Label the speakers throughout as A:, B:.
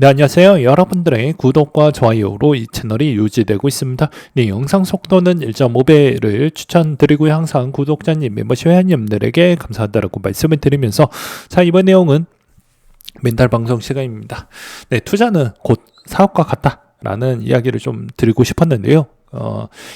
A: 네, 안녕하세요. 여러분들의 구독과 좋아요로 이 채널이 유지되고 있습니다. 네, 영상 속도는 1.5배를 추천드리고요. 항상 구독자님, 멤버십 회원님들에게 감사하다고 말씀을 드리면서, 자, 이번 내용은 멘탈 방송 시간입니다. 네, 투자는 곧 사업과 같다라는 이야기를 좀 드리고 싶었는데요.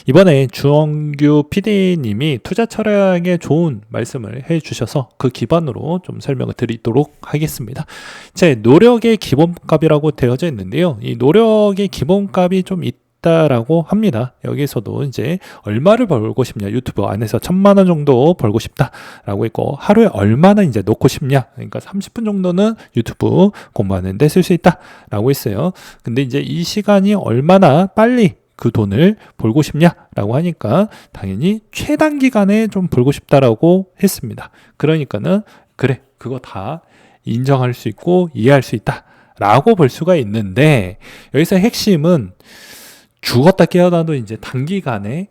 A: 이번에 주원규 PD님이 투자 철학에 좋은 말씀을 해주셔서 그 기반으로 좀 설명을 드리도록 하겠습니다. 제 노력의 기본값이라고 되어져 있는데요. 이 노력의 기본값이 좀 있다라고 합니다. 여기서도 이제 얼마를 벌고 싶냐, 유튜브 안에서 1,000만 원 정도 벌고 싶다라고 있고, 하루에 얼마나 이제 놓고 싶냐, 그러니까 30분 정도는 유튜브 공부하는데 쓸 수 있다라고 있어요. 근데 이제 이 시간이 얼마나 빨리 그 돈을 벌고 싶냐라고 하니까 당연히 최단 기간에 좀 벌고 싶다라고 했습니다. 그러니까는 그래, 그거 다 인정할 수 있고 이해할 수 있다라고 볼 수가 있는데, 여기서 핵심은 죽었다 깨어나도 이제 단기간에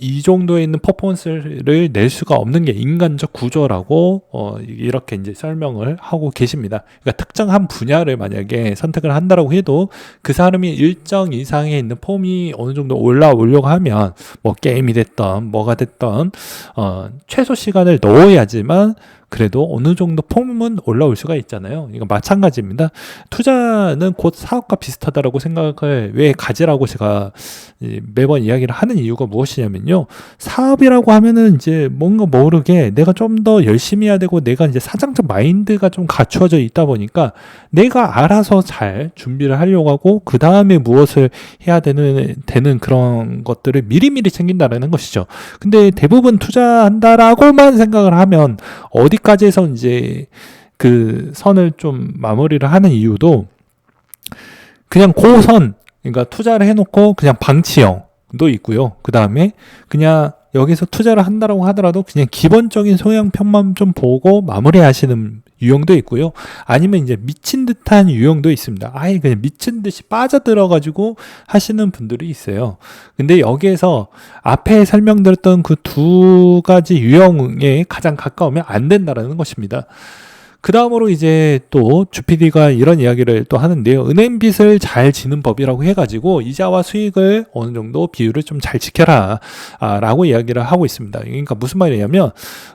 A: 이 정도에 있는 퍼포먼스를 낼 수가 없는 게 인간적 구조라고 이렇게 이제 설명을 하고 계십니다. 그러니까 특정한 분야를 만약에 선택을 한다라고 해도 그 사람이 일정 이상에 있는 폼이 어느 정도 올라오려고 하면 뭐 게임이 됐던 뭐가 됐던 최소 시간을 넣어야지만 그래도 어느 정도 폼은 올라올 수가 있잖아요. 이거 마찬가지입니다. 투자는 곧 사업과 비슷하다라고 생각을 왜 가지라고 제가 매번 이야기를 하는 이유가 무엇이냐면요. 사업이라고 하면은 이제 뭔가 모르게 내가 좀 더 열심히 해야 되고, 내가 이제 사장적 마인드가 좀 갖추어져 있다 보니까 내가 알아서 잘 준비를 하려고 하고, 그 다음에 무엇을 해야 되는 그런 것들을 미리미리 챙긴다라는 것이죠. 근데 대부분 투자한다라고만 생각을 하면 어디까지에서 이제 그 선을 좀 마무리를 하는 이유도 그냥 고선, 그러니까 투자를 해놓고 그냥 방치형도 있고요. 그 다음에 그냥 여기서 투자를 한다라고 하더라도 그냥 기본적인 소양편만 좀 보고 마무리하시는 유형도 있고요. 아니면 이제 미친 듯한 유형도 있습니다. 아예 그냥 미친 듯이 빠져들어가지고 하시는 분들이 있어요. 근데 여기에서 앞에 설명드렸던 그 두 가지 유형에 가장 가까우면 안 된다라는 것입니다. 그 다음으로 이제 또 주PD가 이런 이야기를 또 하는데요. 은행 빚을 잘 지는 법이라고 해가지고 이자와 수익을 어느 정도 비율을 좀 잘 지켜라 라고 이야기를 하고 있습니다. 그러니까 무슨 말이냐면,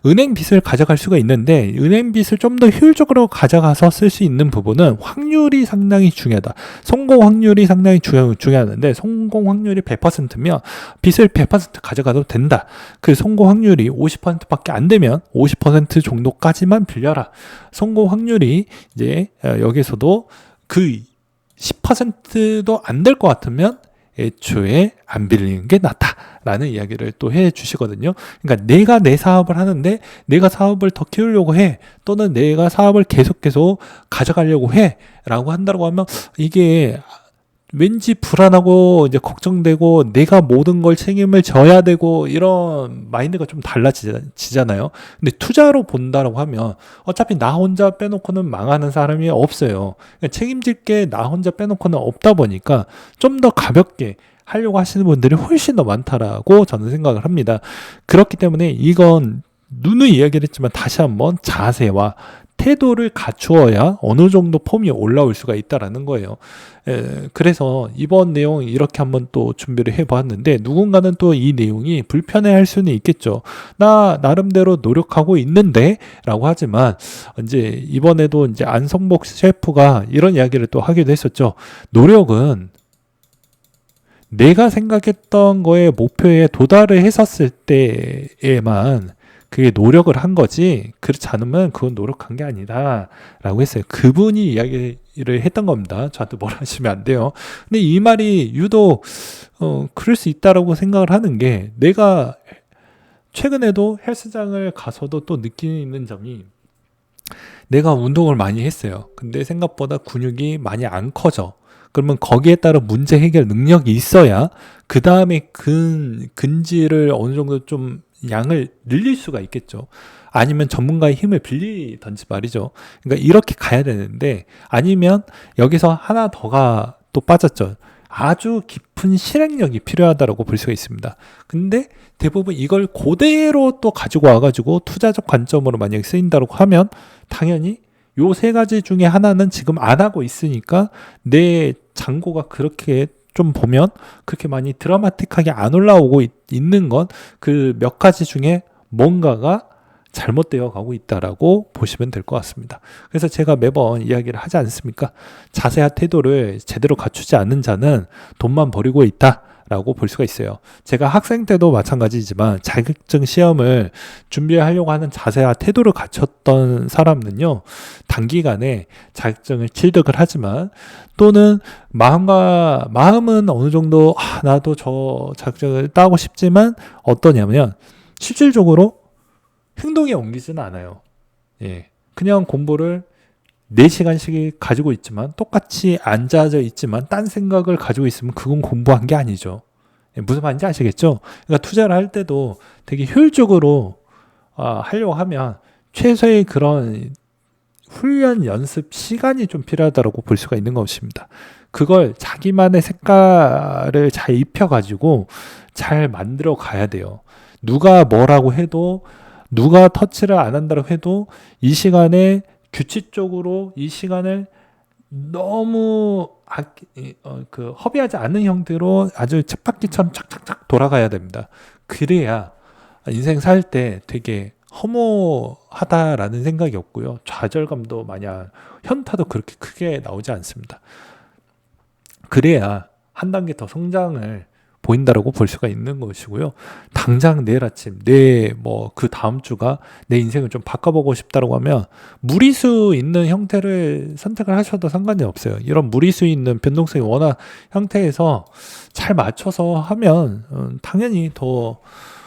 A: 은행 빚을 가져갈 수가 있는데 은행 빚을 좀 더 효율적으로 가져가서 쓸 수 있는 부분은 확률이 상당히 중요하다. 성공 확률이 상당히 중요하는데, 성공 확률이 100%면 빚을 100% 가져가도 된다. 그 성공 확률이 50%밖에 안 되면 50% 정도까지만 빌려라. 성공 확률이 이제 여기서도 그 10%도 안 될 것 같으면 애초에 안 빌리는 게 낫다라는 이야기를 또 해 주시거든요. 그러니까 내가 내 사업을 하는데 내가 사업을 더 키우려고 해, 또는 내가 사업을 계속 가져가려고 해 라고 한다고 하면 이게 왠지 불안하고 이제 걱정되고 내가 모든 걸 책임을 져야 되고 이런 마인드가 좀 달라지잖아요. 근데 투자로 본다라고 하면 어차피 나 혼자 빼놓고는 망하는 사람이 없어요. 그러니까 책임질 게 나 혼자 빼놓고는 없다 보니까 좀 더 가볍게 하려고 하시는 분들이 훨씬 더 많다라고 저는 생각을 합니다. 그렇기 때문에 이건 누누이 이야기를 했지만 다시 한번 자세와 태도를 갖추어야 어느 정도 폼이 올라올 수가 있다라는 거예요. 그래서 이번 내용 이렇게 한번 또 준비를 해봤는데, 누군가는 또 이 내용이 불편해할 수는 있겠죠. 나 나름대로 노력하고 있는데 라고 하지만, 이제 이번에도 이제 안성복 셰프가 이런 이야기를 또 하기도 했었죠. 노력은 내가 생각했던 거에 목표에 도달을 했었을 때에만 그게 노력을 한 거지, 그렇지 않으면 그건 노력한 게 아니다 라고 했어요. 그분이 이야기를 했던 겁니다. 저한테 뭐라 하시면 안 돼요. 근데 이 말이 유독 그럴 수 있다라고 생각을 하는 게, 내가 최근에도 헬스장을 가서도 또 느끼는 점이, 내가 운동을 많이 했어요. 근데 생각보다 근육이 많이 안 커져. 그러면 거기에 따른 문제 해결 능력이 있어야 그 다음에 근지를 어느 정도 좀 양을 늘릴 수가 있겠죠. 아니면 전문가의 힘을 빌리던지 말이죠. 그러니까 이렇게 가야 되는데, 아니면 여기서 하나 더가 또 빠졌죠. 아주 깊은 실행력이 필요하다고 볼 수가 있습니다. 근데 대부분 이걸 그대로 또 가지고 와가지고 투자적 관점으로 만약에 쓰인다고 하면 당연히 요 세 가지 중에 하나는 지금 안 하고 있으니까 내 잔고가 그렇게 좀 보면 그렇게 많이 드라마틱하게 안 올라오고 있는 건 그 몇 가지 중에 뭔가가 잘못되어 가고 있다라고 보시면 될 것 같습니다. 그래서 제가 매번 이야기를 하지 않습니까? 자세한 태도를 제대로 갖추지 않는 자는 돈만 버리고 있다 라고 볼 수가 있어요. 제가 학생 때도 마찬가지지만 자격증 시험을 준비하려고 하는 자세와 태도를 갖췄던 사람은요, 단기간에 자격증을 취득을 하지만 또는 마음은 어느 정도 나도 저 자격증을 따고 싶지만 어떠냐면 실질적으로 행동에 옮기지는 않아요. 예. 그냥 공부를 4시간씩 가지고 있지만 똑같이 앉아져 있지만 딴 생각을 가지고 있으면 그건 공부한 게 아니죠. 예, 무슨 말인지 아시겠죠? 그러니까 투자를 할 때도 되게 효율적으로 하려고 하면 최소의 그런 훈련 연습 시간이 좀 필요하다고 볼 수가 있는 것입니다. 그걸 자기만의 색깔을 잘 입혀가지고 잘 만들어 가야 돼요. 누가 뭐라고 해도 누가 터치를 안 한다고 해도 이 시간에 규칙적으로 이 시간을 너무 허비하지 않는 형태로 아주 쳇바퀴처럼 착착착 돌아가야 됩니다. 그래야 인생 살 때 되게 허무하다라는 생각이 없고요. 좌절감도 마냥 현타도 그렇게 크게 나오지 않습니다. 그래야 한 단계 더 성장을 보인다라고 볼 수가 있는 것이고요. 당장 내일 아침, 그 다음 주가 내 인생을 좀 바꿔보고 싶다라고 하면 무리수 있는 형태를 선택을 하셔도 상관이 없어요. 이런 무리수 있는 변동성이 워낙 형태에서 잘 맞춰서 하면 당연히 더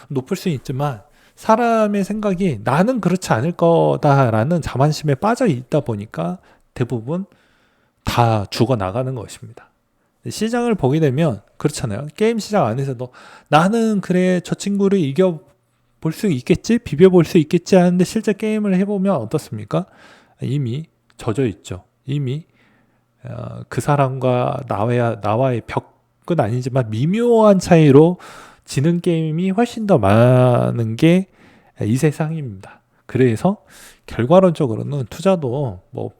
A: 높을 수 있지만 사람의 생각이 나는 그렇지 않을 거다라는 자만심에 빠져 있다 보니까 대부분 다 죽어나가는 것입니다. 시장을 보게 되면 그렇잖아요. 게임 시장 안에서도 나는 그래 저 친구를 이겨볼 수 있겠지? 비벼볼 수 있겠지 하는데 실제 게임을 해보면 어떻습니까? 이미 젖어 있죠. 이미 그 사람과 나와의 벽은 아니지만 미묘한 차이로 지는 게임이 훨씬 더 많은 게 이 세상입니다. 그래서 결과론적으로는 투자도 뭐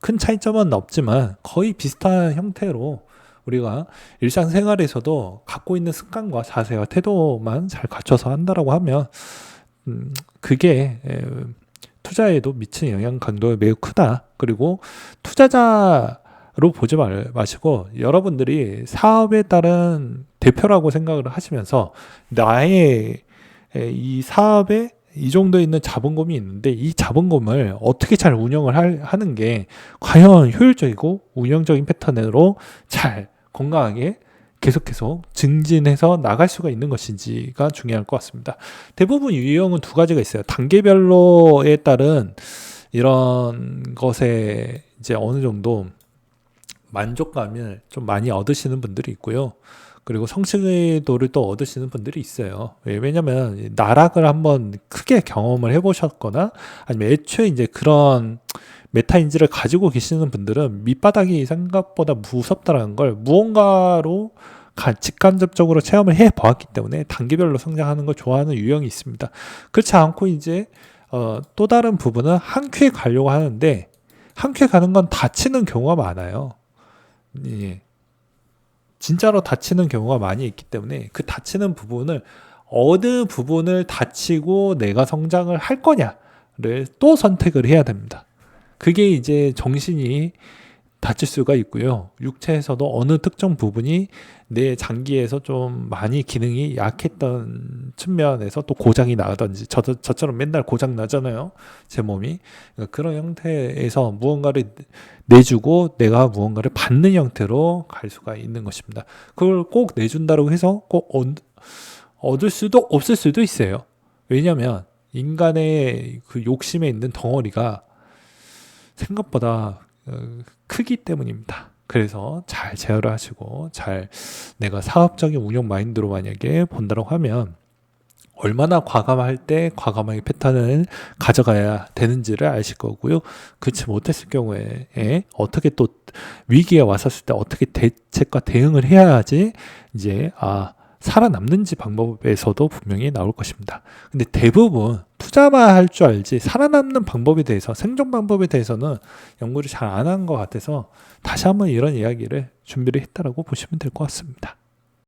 A: 큰 차이점은 없지만 거의 비슷한 형태로 우리가 일상생활에서도 갖고 있는 습관과 자세와 태도만 잘 갖춰서 한다라고 하면 그게 투자에도 미치는 영향 강도가 매우 크다. 그리고 투자자로 보지 마시고 여러분들이 사업에 따른 대표라고 생각을 하시면서 나의 이 사업에 이 정도 있는 자본금이 있는데 이 자본금을 어떻게 잘 운영을 하는 게 과연 효율적이고 운영적인 패턴으로 잘 건강하게 계속 증진해서 나갈 수가 있는 것인지가 중요할 것 같습니다. 대부분 유형은 두 가지가 있어요. 단계별로에 따른 이런 것에 이제 어느 정도 만족감을 좀 많이 얻으시는 분들이 있고요. 그리고 성취도를 또 얻으시는 분들이 있어요. 왜냐면 나락을 한번 크게 경험을 해보셨거나 아니면 애초에 이제 그런 메타인지를 가지고 계시는 분들은 밑바닥이 생각보다 무섭다는 걸 무언가로 직간접적으로 체험을 해보았기 때문에 단계별로 성장하는 걸 좋아하는 유형이 있습니다. 그렇지 않고 이제 또 다른 부분은 한 큐에 가려고 하는데 한 큐에 가는 건 다치는 경우가 많아요. 예. 진짜로 다치는 경우가 많이 있기 때문에 그 다치는 부분을 어느 부분을 다치고 내가 성장을 할 거냐를 또 선택을 해야 됩니다. 그게 이제 정신이 다칠 수가 있고요. 육체에서도 어느 특정 부분이 내 장기에서 좀 많이 기능이 약했던 측면에서 또 고장이 나든지 저처럼 맨날 고장 나잖아요. 제 몸이. 그러니까 그런 형태에서 무언가를 내주고 내가 무언가를 받는 형태로 갈 수가 있는 것입니다. 그걸 꼭 내준다고 해서 꼭 얻을 수도 없을 수도 있어요. 왜냐하면 인간의 그 욕심에 있는 덩어리가 생각보다 크기 때문입니다. 그래서 잘 제어를 하시고 잘 내가 사업적인 운영 마인드로 만약에 본다고 하면 얼마나 과감할 때 과감하게 패턴을 가져가야 되는지를 아실 거고요. 그렇지 못했을 경우에 어떻게 또 위기에 왔었을 때 어떻게 대책과 대응을 해야지 이제 살아남는지 방법에서도 분명히 나올 것입니다. 근데 대부분 투자만 할 줄 알지 살아남는 방법에 대해서 생존 방법에 대해서는 연구를 잘 안 한 것 같아서 다시 한번 이런 이야기를 준비를 했다라고 보시면 될 것 같습니다.